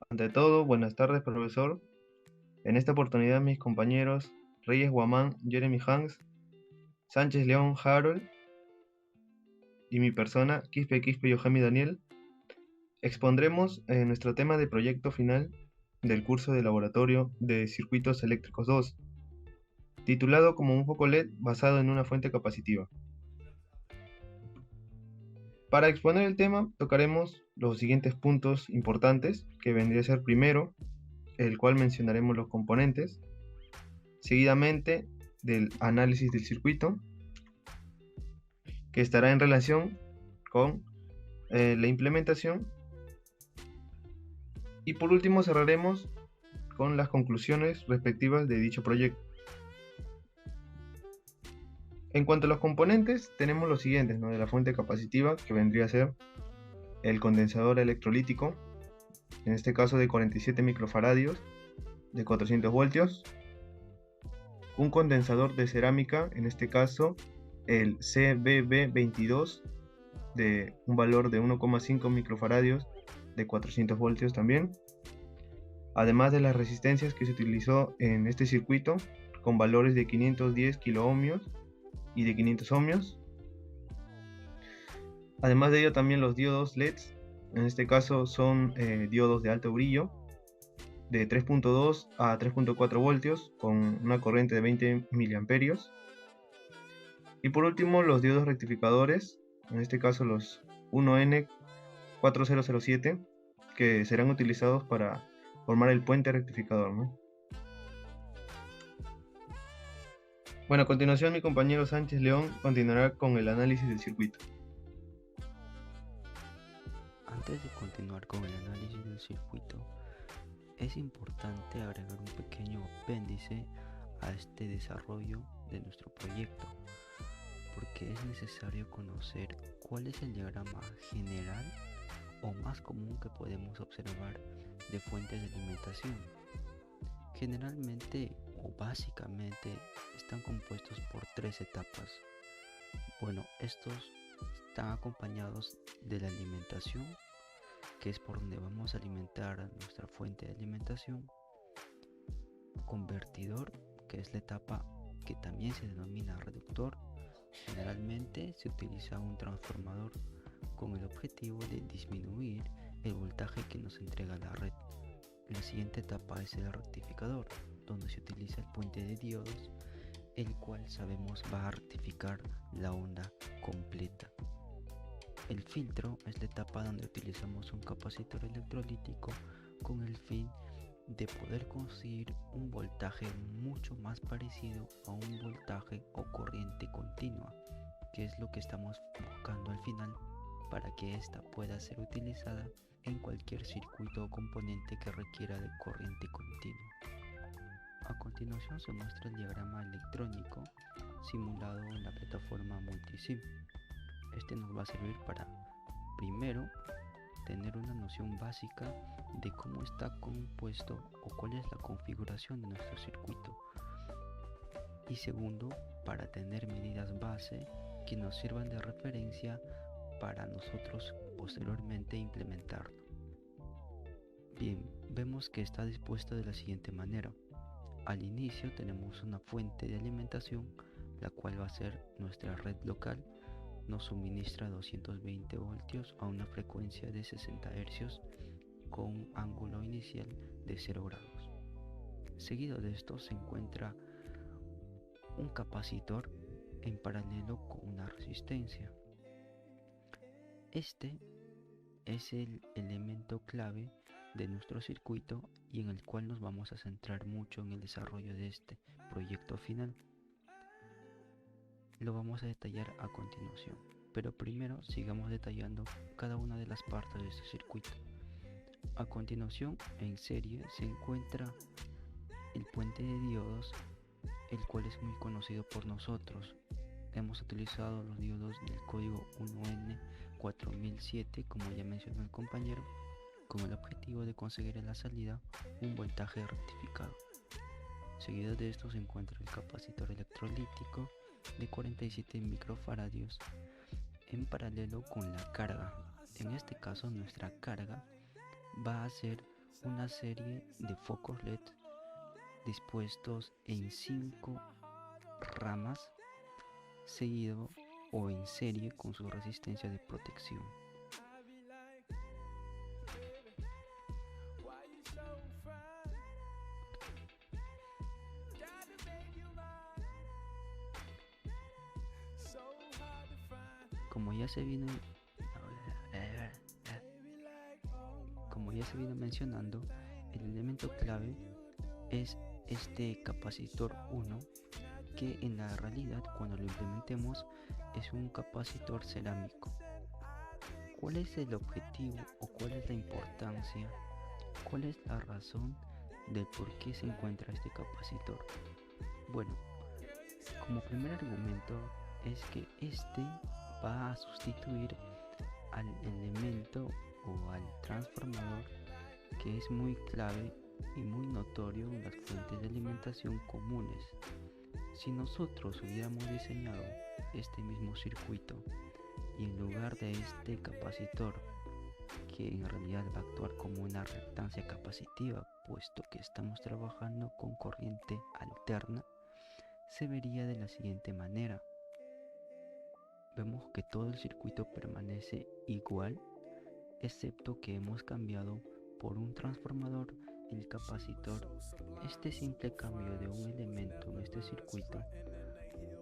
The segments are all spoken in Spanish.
Ante todo, buenas tardes, profesor. En esta oportunidad, mis compañeros Reyes Guamán, Jeremy Hanks, Sánchez León, Harold y mi persona, Quispe Yohemi Daniel, expondremos nuestro tema de proyecto final del curso de laboratorio de circuitos eléctricos 2, titulado como un foco LED basado en una fuente capacitiva. Para exponer el tema, tocaremos los siguientes puntos importantes, que vendría a ser primero, el cual mencionaremos los componentes, seguidamente del análisis del circuito, que estará en relación con la implementación, y por último cerraremos con las conclusiones respectivas de dicho proyecto. En cuanto a los componentes, tenemos los siguientes, ¿no? De la fuente capacitiva, que vendría a ser el condensador electrolítico, en este caso de 47 microfaradios, de 400 voltios, un condensador de cerámica, en este caso el CBB22, de un valor de 1,5 microfaradios, de 400 voltios también, además de las resistencias que se utilizó en este circuito, con valores de 510 kiloohmios y de 500 ohmios. Además de ello, también los diodos LEDs, en este caso son diodos de alto brillo, de 3.2 a 3.4 voltios, con una corriente de 20 miliamperios. Y por último, los diodos rectificadores, en este caso los 1N4007, que serán utilizados para formar el puente rectificador, ¿no? Bueno, a continuación mi compañero Sánchez León continuará con el análisis del circuito. Antes de continuar con el análisis del circuito, es importante agregar un pequeño apéndice a este desarrollo de nuestro proyecto, porque es necesario conocer cuál es el diagrama general o más común que podemos observar de fuentes de alimentación. Generalmente o básicamente están compuestos por tres etapas. Bueno, estos están acompañados de la alimentación, que es por donde vamos a alimentar a nuestra fuente de alimentación, convertidor, que es la etapa que también se denomina reductor. Generalmente se utiliza un transformador con el objetivo de disminuir el voltaje que nos entrega la red. La siguiente etapa es el rectificador, donde se utiliza el puente de diodos, el cual sabemos va a rectificar la onda completa. El filtro es la etapa donde utilizamos un capacitor electrolítico con el fin de poder conseguir un voltaje mucho más parecido a un voltaje o corriente continua, que es lo que estamos buscando al final para que ésta pueda ser utilizada en cualquier circuito o componente que requiera de corriente continua. A continuación se muestra el diagrama electrónico simulado en la plataforma Multisim. Este nos va a servir para, primero, tener una noción básica de cómo está compuesto o cuál es la configuración de nuestro circuito. Y segundo, para tener medidas base que nos sirvan de referencia para nosotros posteriormente implementarlo. Bien, vemos que está dispuesto de la siguiente manera. Al inicio tenemos una fuente de alimentación, la cual va a ser nuestra red local. Nos suministra 220 voltios a una frecuencia de 60 Hz con un ángulo inicial de 0 grados. Seguido de esto se encuentra un capacitor en paralelo con una resistencia. Este es el elemento clave de nuestro circuito y en el cual nos vamos a centrar mucho en el desarrollo de este proyecto final. Lo vamos a detallar a continuación, pero primero sigamos detallando cada una de las partes de este circuito. A continuación, en serie se encuentra el puente de diodos, el cual es muy conocido por nosotros. Hemos utilizado los diodos del código 1N4007, como ya mencionó el compañero, con el objetivo de conseguir en la salida un voltaje rectificado. Seguido de esto se encuentra el capacitor electrolítico de 47 microfaradios en paralelo con la carga. En este caso nuestra carga va a ser una serie de focos LED dispuestos en 5 ramas, seguido o en serie con su resistencia de protección. Como ya se vino mencionando, el elemento clave es este capacitor 1, que en la realidad cuando lo implementemos es un capacitor cerámico. ¿Cuál es el objetivo o cuál es la importancia? ¿Cuál es la razón del por qué se encuentra este capacitor? Bueno, como primer argumento es que este va a sustituir al elemento o al transformador que es muy clave y muy notorio en las fuentes de alimentación comunes. Si nosotros hubiéramos diseñado este mismo circuito y en lugar de este capacitor, que en realidad va a actuar como una reactancia capacitiva, puesto que estamos trabajando con corriente alterna, se vería de la siguiente manera. Vemos que todo el circuito permanece igual, excepto que hemos cambiado por un transformador el capacitor. Este simple cambio de un elemento en este circuito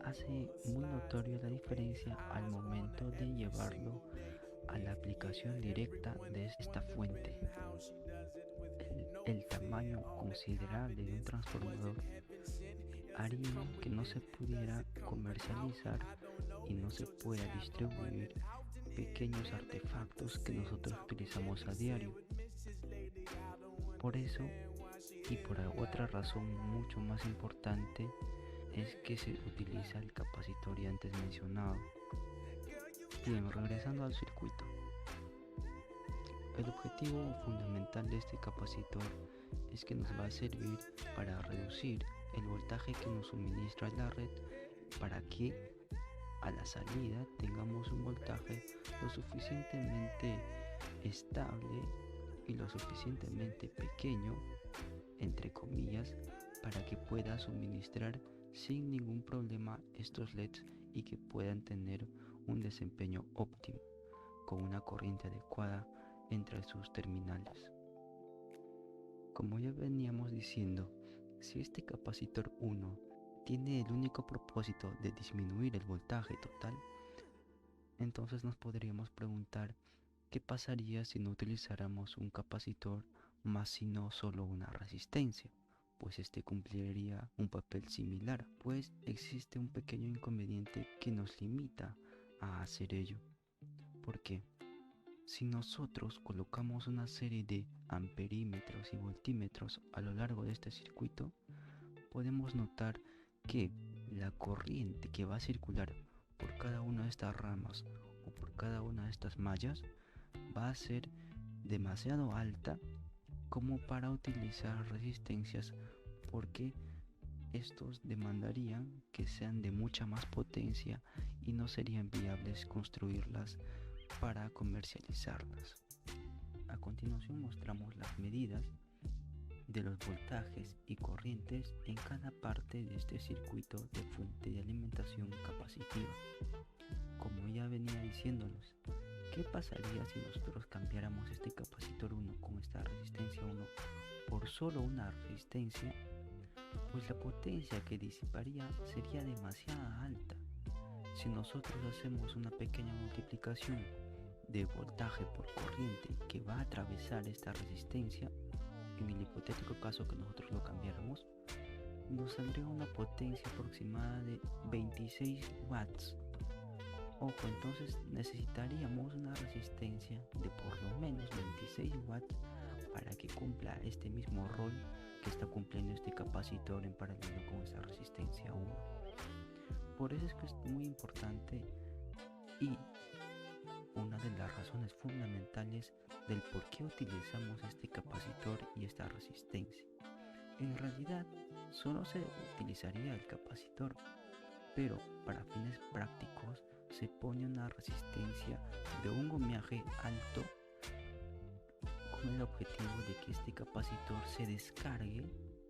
hace muy notorio la diferencia al momento de llevarlo a la aplicación directa de esta fuente. El tamaño considerable de un transformador haría que no se pudiera comercializar y no se pueda distribuir pequeños artefactos que nosotros utilizamos a diario. Por eso, y por otra razón mucho más importante, es que se utiliza el capacitor ya antes mencionado. Bien, regresando al circuito. El objetivo fundamental de este capacitor es que nos va a servir para reducir el voltaje que nos suministra la red, para que a la salida tengamos un voltaje lo suficientemente estable y lo suficientemente pequeño, entre comillas, para que pueda suministrar sin ningún problema estos LEDs y que puedan tener un desempeño óptimo con una corriente adecuada entre sus terminales. Como ya veníamos diciendo, si este capacitor 1 tiene el único propósito de disminuir el voltaje total, entonces nos podríamos preguntar qué pasaría si no utilizáramos un capacitor más sino solo una resistencia, pues este cumpliría un papel similar, pues existe un pequeño inconveniente que nos limita a hacer ello. ¿Por qué? Si nosotros colocamos una serie de amperímetros y voltímetros a lo largo de este circuito, podemos notar que la corriente que va a circular por cada una de estas ramas o por cada una de estas mallas va a ser demasiado alta como para utilizar resistencias, porque estos demandarían que sean de mucha más potencia y no serían viables construirlas para comercializarlas. A continuación mostramos las medidas de los voltajes y corrientes en cada parte de este circuito de fuente de alimentación capacitiva. Como ya venía diciéndonos, ¿qué pasaría si nosotros cambiáramos este capacitor 1 con esta resistencia 1 por solo una resistencia? Pues la potencia que disiparía sería demasiado alta. Si nosotros hacemos una pequeña multiplicación de voltaje por corriente que va a atravesar esta resistencia, en el hipotético caso que nosotros lo cambiáramos, nos saldría una potencia aproximada de 26 watts. Ojo, entonces necesitaríamos una resistencia de por lo menos 26 watts para que cumpla este mismo rol que está cumpliendo este capacitor en paralelo con esa resistencia 1. Por eso es que es muy importante y una de las razones fundamentales del por qué utilizamos este capacitor y esta resistencia. En realidad solo se utilizaría el capacitor, pero para fines prácticos se pone una resistencia de un ohmiaje alto con el objetivo de que este capacitor se descargue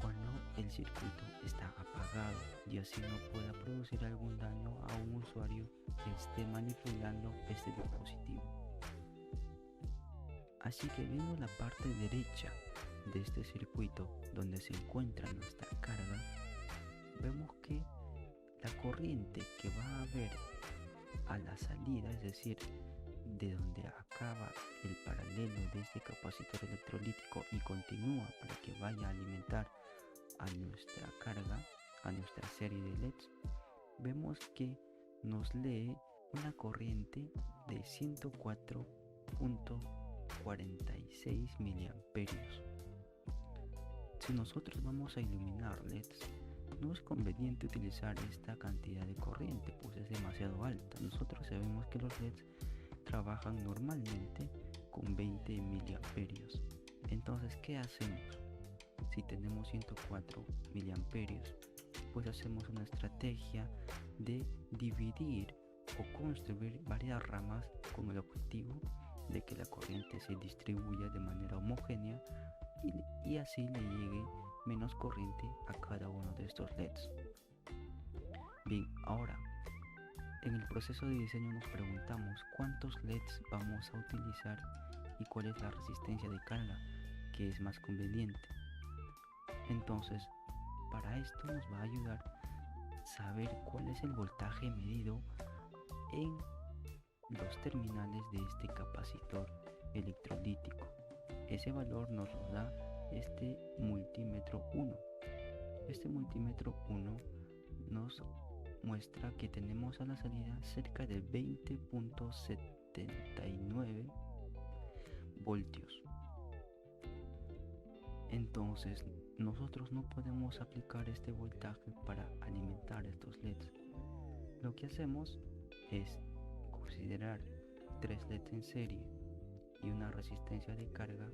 cuando el circuito está apagado y así no pueda producir algún daño a un usuario que esté manipulando este dispositivo. Así que viendo la parte derecha de este circuito donde se encuentra nuestra carga, vemos que la corriente que va a haber a la salida, es decir, de donde acaba el paralelo de este capacitor electrolítico y continúa para que vaya a alimentar a nuestra carga, a nuestra serie de LEDs, vemos que nos lee una corriente de 104.46 miliamperios. Si nosotros vamos a iluminar LEDs, no es conveniente utilizar esta cantidad de corriente, pues es demasiado alta. Nosotros sabemos que los LEDs trabajan normalmente con 20 miliamperios. Entonces, ¿qué hacemos? Si tenemos 104 miliamperios, pues hacemos una estrategia de dividir o construir varias ramas con el objetivo de que la corriente se distribuya de manera homogénea y así le llegue menos corriente a cada uno de estos LEDs. Bien, ahora en el proceso de diseño nos preguntamos cuántos LEDs vamos a utilizar y cuál es la resistencia de carga que es más conveniente. Entonces, para esto nos va a ayudar saber cuál es el voltaje medido en los terminales de este capacitor electrolítico. Ese valor nos lo da este multímetro 1. Este multímetro 1 nos muestra que tenemos a la salida cerca de 20.79 voltios. Entonces nosotros no podemos aplicar este voltaje para alimentar estos LEDs. Lo que hacemos es considerar 3 LEDs en serie y una resistencia de carga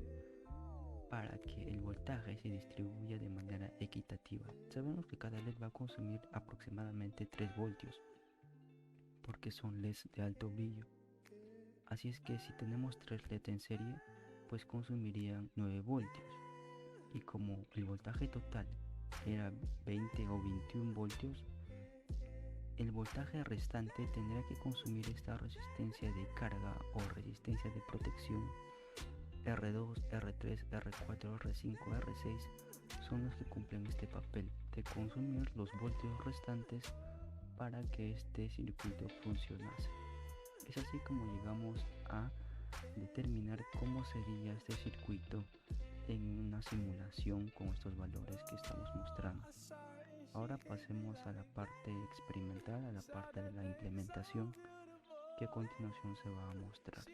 para que el voltaje se distribuya de manera equitativa. Sabemos que cada LED va a consumir aproximadamente 3 voltios porque son LEDs de alto brillo. Así es que si tenemos 3 LEDs en serie, pues consumirían 9 voltios. Y como el voltaje total era 20 o 21 voltios, el voltaje restante tendrá que consumir esta resistencia de carga o resistencia de protección. R2, R3, R4, R5, R6 son los que cumplen este papel de consumir los voltios restantes para que este circuito funcionase. Es así como llegamos a determinar cómo sería este circuito en una simulación con estos valores que estamos mostrando. Ahora pasemos a la parte experimental, a la parte de la implementación, que a continuación se va a mostrar.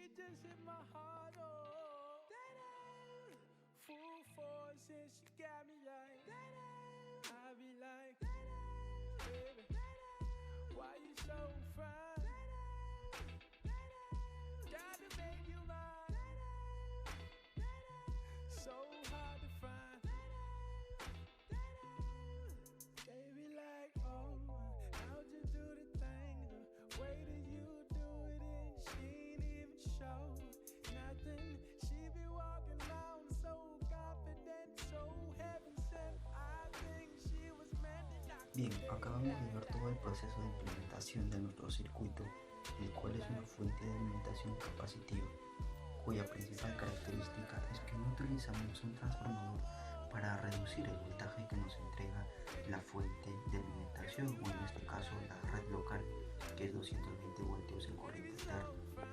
Bien, acabamos de ver todo el proceso de implementación de nuestro circuito, el cual es una fuente de alimentación capacitiva, cuya principal característica es que no utilizamos un transformador para reducir el voltaje que nos entrega la fuente de alimentación, o en este caso la red local, que es 220 voltios en corriente alterna.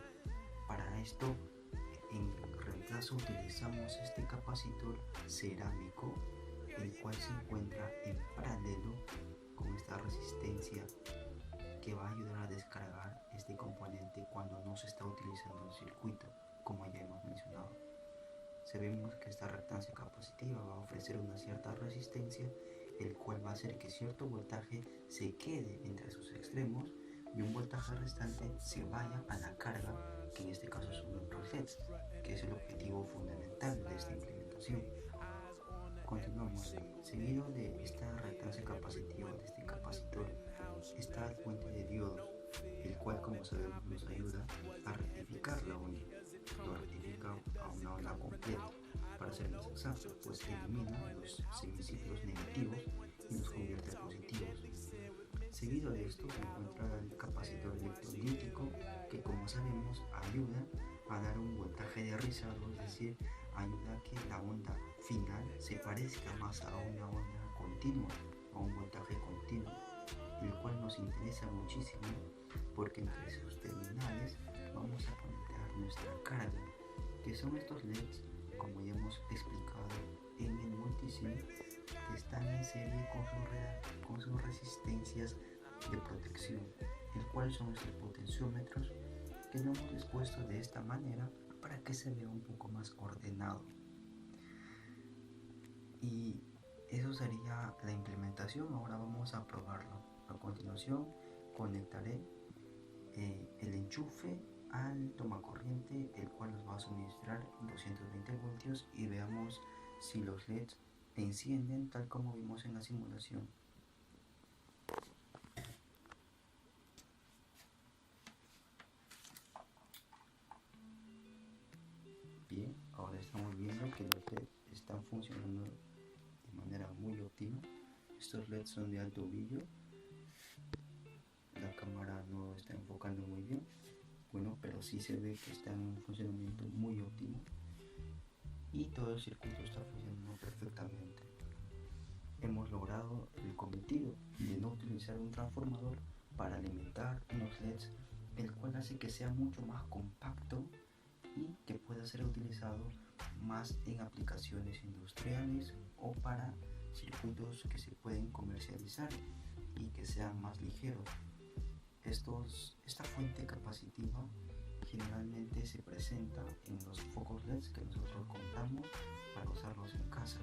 Para esto, en reemplazo utilizamos este capacitor cerámico, el cual se encuentra en paralelo con esta resistencia que va a ayudar a descargar este componente cuando no se está utilizando el circuito, como ya hemos mencionado. Sabemos que esta reactancia capacitiva va a ofrecer una cierta resistencia, el cual va a hacer que cierto voltaje se quede entre sus extremos y un voltaje restante se vaya a la carga, que en este caso son los LEDs, que es el objetivo fundamental de esta implementación. Continuamos. Seguido de esta reactancia capacitiva de este capacitor está la fuente de diodos, el cual, como sabemos, nos ayuda a rectificar la onda. Lo rectifica a una onda completa. para ser más exacto, pues elimina los semiciclos negativos y los convierte a positivos. Seguido de esto se encuentra el capacitor electrolítico, que como sabemos ayuda a dar un voltaje de rizado, es decir, ayuda a que la onda final se parezca más a una onda continua, a un voltaje continuo, el cual nos interesa muchísimo porque entre sus terminales vamos a conectar nuestra carga, que son estos LEDs, como ya hemos explicado en el multisim, que están en serie con sus resistencias de protección, el cual son estos potenciómetros que lo hemos dispuesto de esta manera para que se vea un poco más ordenado. Y eso sería la implementación. Ahora vamos a probarlo. A continuación conectaré el enchufe al tomacorriente, el cual nos va a suministrar 220 voltios, y veamos si los LEDs encienden tal como vimos en la simulación. Bien, ahora estamos viendo que los LEDs están funcionando de manera muy óptima. Estos LEDs son de alto brillo. La cámara no está enfocando muy bien, bueno, pero sí se ve que están en un funcionamiento muy óptimo y todo el circuito está funcionando perfectamente. Hemos logrado el cometido de no utilizar un transformador para alimentar unos LEDs, el cual hace que sea mucho más compacto y que pueda ser utilizado más en aplicaciones industriales o para circuitos que se pueden comercializar y que sean más ligeros. Esta fuente capacitiva generalmente se presenta en los focos LEDs que nosotros contamos para usarlos en casa.